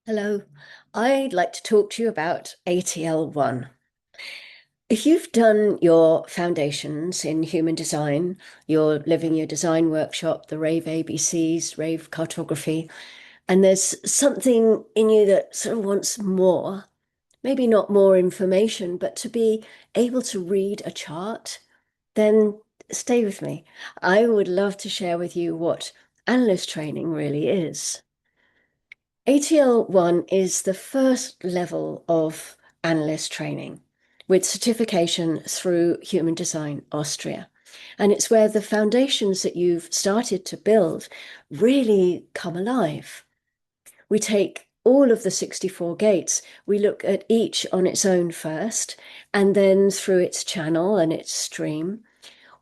Hello, I'd like to talk to you about ATL1. If you've done your foundations in human design, you're living your design workshop, the Rave ABCs, Rave Cartography, and there's something in you that sort of wants more, maybe not more information, but to be able to read a chart, then stay with me. I would love to share with you what analyst training really is. ATL1 is the first level of analyst training with certification through Human Design Austria. And it's where the foundations that you've started to build really come alive. We take all of the 64 gates, we look at each on its own first, and then through its channel and its stream.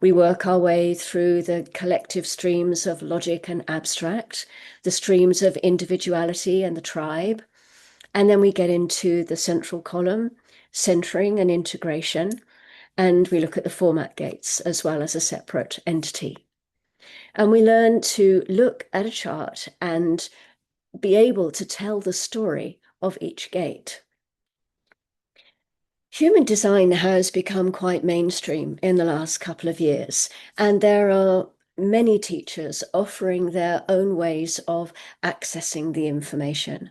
We work our way through the collective streams of logic and abstract, the streams of individuality and the tribe, and then we get into the central column, centering and integration, and we look at the format gates as well as a separate entity. And we learn to look at a chart and be able to tell the story of each gate. Human design has become quite mainstream in the last couple of years, and there are many teachers offering their own ways of accessing the information.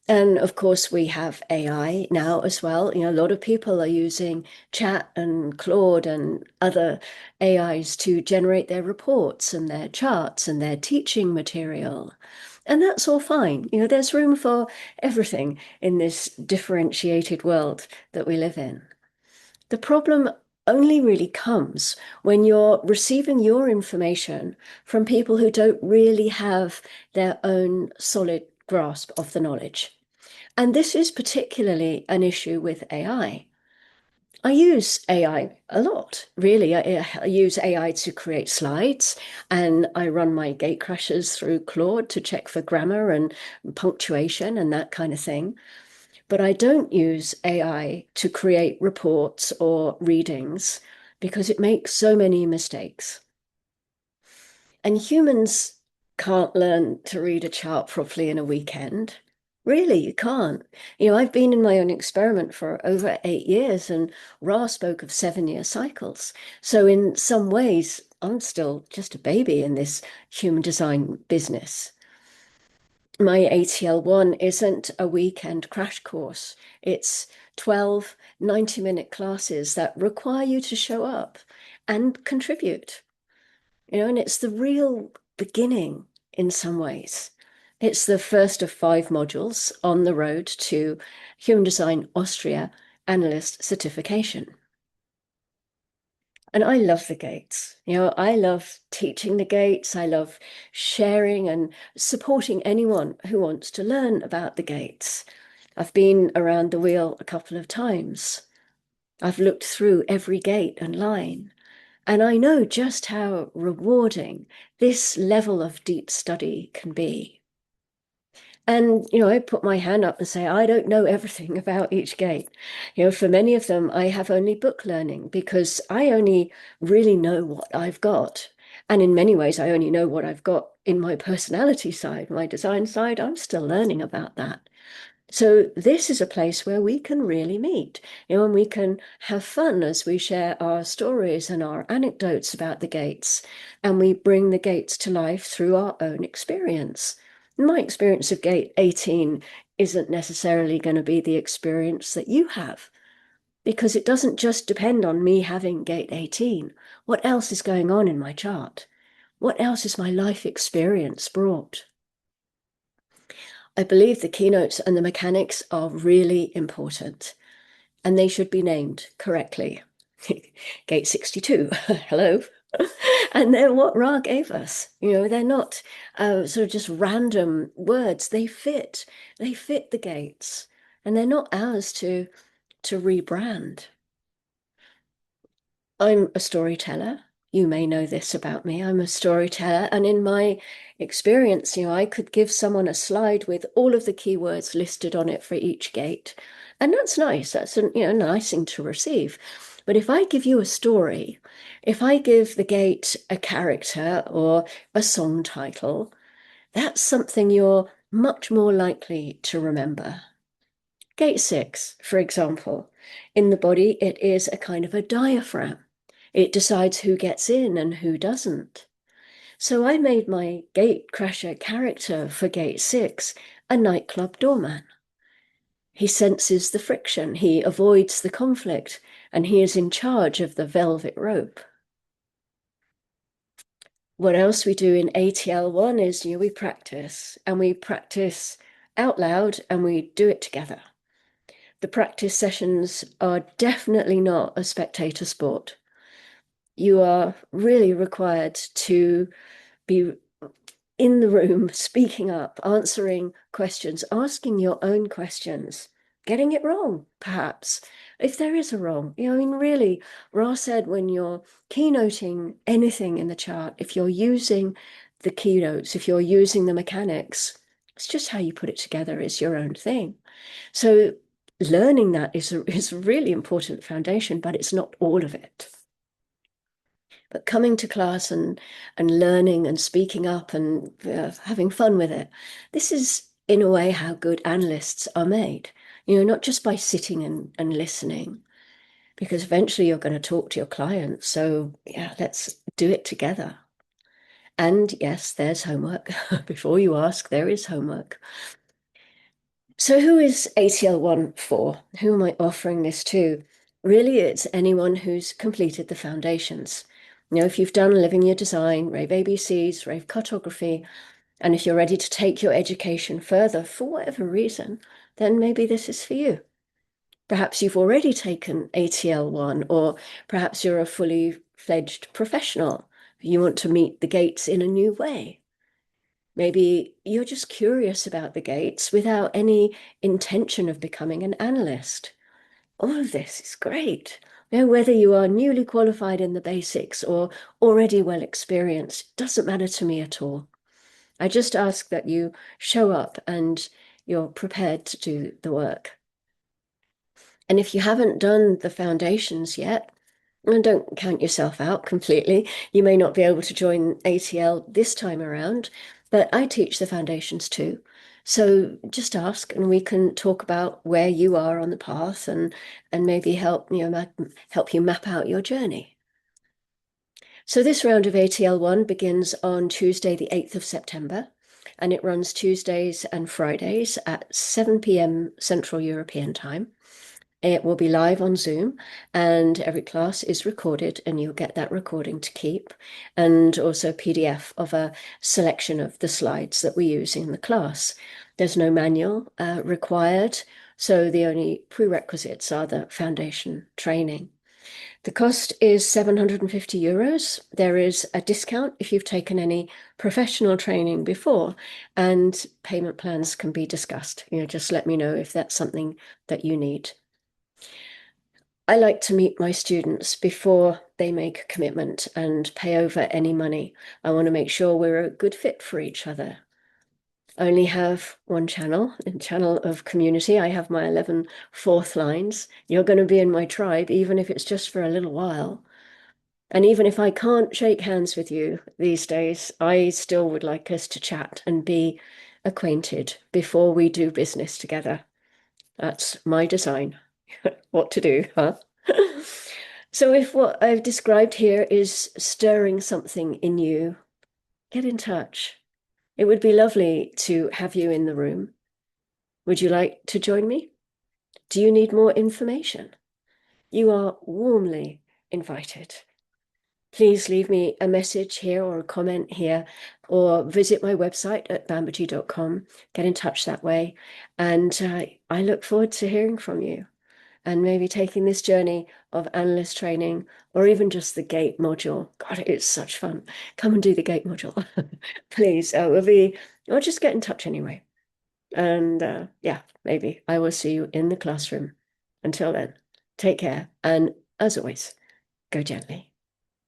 And of course, we have AI now as well. A lot of people are using Chat and Claude and other AIs to generate their reports and their charts and their teaching material. And that's all fine. There's room for everything in this differentiated world that we live in. The problem only really comes when you're receiving your information from people who don't really have their own solid grasp of the knowledge. And this is particularly an issue with AI. I use AI a lot, really. I use AI to create slides, and I run my GateCrashers through Claude to check for grammar and punctuation and that kind of thing. But I don't use AI to create reports or readings because it makes so many mistakes. And humans can't learn to read a chart properly in a weekend. Really, you can't. I've been in my own experiment for over 8 years, and Ra spoke of 7-year cycles. So, in some ways, I'm still just a baby in this human design business. My ATL1 isn't a weekend crash course. It's 12 90-minute classes that require you to show up and contribute. And it's the real beginning in some ways. It's the first of 5 modules on the road to Human Design Austria Analyst Certification. And I love the gates. I love teaching the gates. I love sharing and supporting anyone who wants to learn about the gates. I've been around the wheel a couple of times. I've looked through every gate and line. And I know just how rewarding this level of deep study can be. And, I put my hand up and say, I don't know everything about each gate. For many of them, I have only book learning because I only really know what I've got. And in many ways, I only know what I've got in my personality side, my design side. I'm still learning about that. So this is a place where we can really meet, and we can have fun as we share our stories and our anecdotes about the gates, and we bring the gates to life through our own experience. My experience of gate 18 isn't necessarily going to be the experience that you have, because it doesn't just depend on me having gate 18. What else is going on in my chart? What else is my life experience brought? I believe the keynotes and the mechanics are really important, and they should be named correctly. Gate 62, hello. And they're what Ra gave us. They're not sort of just random words. They fit the gates, and they're not ours to rebrand. I'm a storyteller. You may know this about me. I'm a storyteller. And in my experience, I could give someone a slide with all of the keywords listed on it for each gate. And that's nice. That's a nice thing to receive. But if I give you a story, if I give the gate a character or a song title, that's something you're much more likely to remember. Gate 6, for example, in the body, it is a kind of a diaphragm. It decides who gets in and who doesn't. So I made my GateCrasher character for Gate 6 a nightclub doorman. He senses the friction, he avoids the conflict, and he is in charge of the velvet rope. What else we do in ATL1 is we practice, and we practice out loud, and we do it together. The practice sessions are definitely not a spectator sport. You are really required to be in the room, speaking up, answering questions, asking your own questions, getting it wrong, perhaps, if there is a wrong. I mean, really, Ra said when you're keynoting anything in the chart, if you're using the keynotes, if you're using the mechanics, it's just how you put it together is your own thing. So learning that is a really important foundation, but it's not all of it. But coming to class and learning and speaking up and having fun with it, this is in a way how good analysts are made. Not just by sitting and listening, because eventually you're going to talk to your clients. So yeah, let's do it together. And yes, there's homework. Before you ask, there is homework. So who is ATL1 for? Who am I offering this to? Really, it's anyone who's completed the foundations. If you've done Living Your Design, Rave ABCs, Rave Cartography, and if you're ready to take your education further for whatever reason, then maybe this is for you. Perhaps you've already taken ATL1, or perhaps you're a fully fledged professional. You want to meet the gates in a new way. Maybe you're just curious about the gates without any intention of becoming an analyst. All of this is great. Whether you are newly qualified in the basics or already well experienced, doesn't matter to me at all. I just ask that you show up and you're prepared to do the work. And if you haven't done the foundations yet, and don't count yourself out completely. You may not be able to join ATL this time around, but I teach the foundations too. So just ask and we can talk about where you are on the path and maybe help you map out your journey. So this round of ATL1 begins on Tuesday, the 8th of September, and it runs Tuesdays and Fridays at 7 p.m. Central European Time. It will be live on Zoom, and every class is recorded, and you'll get that recording to keep, and also a PDF of a selection of the slides that we use in the class. There's no manual required, so the only prerequisites are the foundation training. The cost is 750 euros. There is a discount if you've taken any professional training before, and payment plans can be discussed. Just let me know if that's something that you need. I like to meet my students before they make a commitment and pay over any money. I want to make sure we're a good fit for each other. I only have one channel, a channel of community. I have my 11 fourth lines. You're going to be in my tribe, even if it's just for a little while. And even if I can't shake hands with you these days, I still would like us to chat and be acquainted before we do business together. That's my design. What to do, huh? So if what I've described here is stirring something in you, get in touch. It would be lovely to have you in the room. Would you like to join me? Do you need more information? You are warmly invited. Please leave me a message here or a comment here, or visit my website at bambaji.com. Get in touch that way. And I look forward to hearing from you and maybe taking this journey of analyst training or even just the gate module. God, it's such fun. Come and do the gate module. Please, or just get in touch anyway. And yeah, maybe I will see you in the classroom. Until then, take care. And as always, go gently.